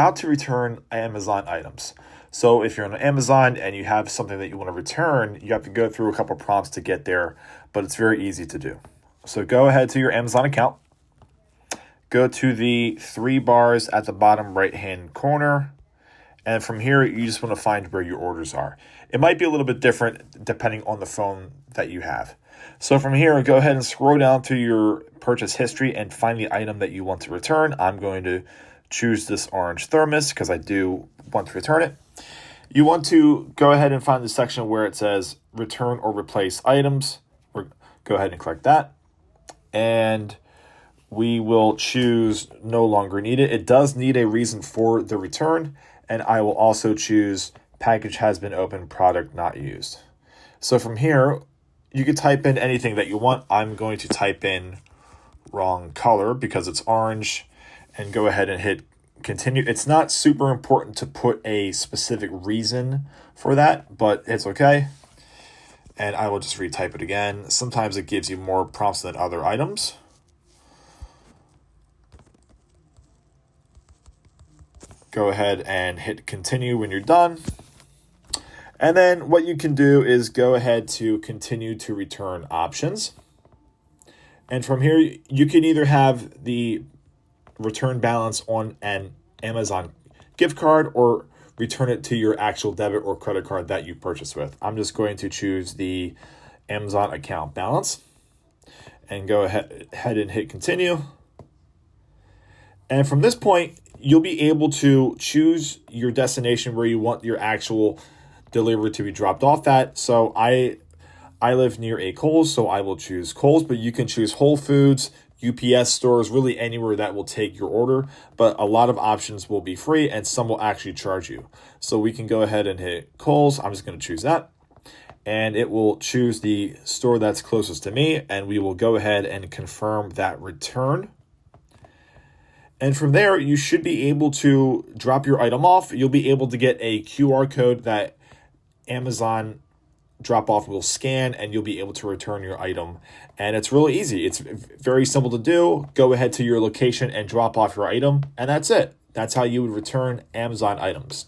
how to return Amazon items. So if you're on Amazon and you have something that you want to return, you have to go through a couple prompts to get there, but it's very easy to do. So go ahead to your Amazon account, go to the three bars at the bottom right-hand corner, and from here, you just want to find where your orders are. It might be a little bit different depending on the phone that you have. So from here, go ahead and scroll down to your purchase history and find the item that you want to return. I'm going to choose this orange thermos because I do want to return it. You want to go ahead and find the section where it says return or replace items. Go ahead and click that. And we will choose no longer needed. It does need a reason for the return. And I will also choose package has been opened, product not used. So from here, you can type in anything that you want. I'm going to type in wrong color because it's orange and go ahead and hit continue. It's not super important to put a specific reason for that, but it's okay. And I will just retype it again. Sometimes it gives you more prompts than other items. Go ahead and hit continue when you're done. And then what you can do is go ahead to continue to return options. And from here, you can either have the return balance on an Amazon gift card or return it to your actual debit or credit card that you purchased with. I'm just going to choose the Amazon account balance and go ahead and hit continue. And from this point, you'll be able to choose your destination where you want your actual delivery to be dropped off at. So I live near a Kohl's, so I will choose Kohl's, but you can choose Whole Foods, UPS stores, really anywhere that will take your order. But a lot of options will be free and some will actually charge you. So we can go ahead and hit Kohl's. I'm just going to choose that. And it will choose the store that's closest to me. And we will go ahead and confirm that return. And from there, you should be able to drop your item off. You'll be able to get a QR code that Amazon drop-off will scan, and you'll be able to return your item. And it's really easy. It's very simple to do. Go ahead to your location and drop off your item, and that's it. That's how you would return Amazon items.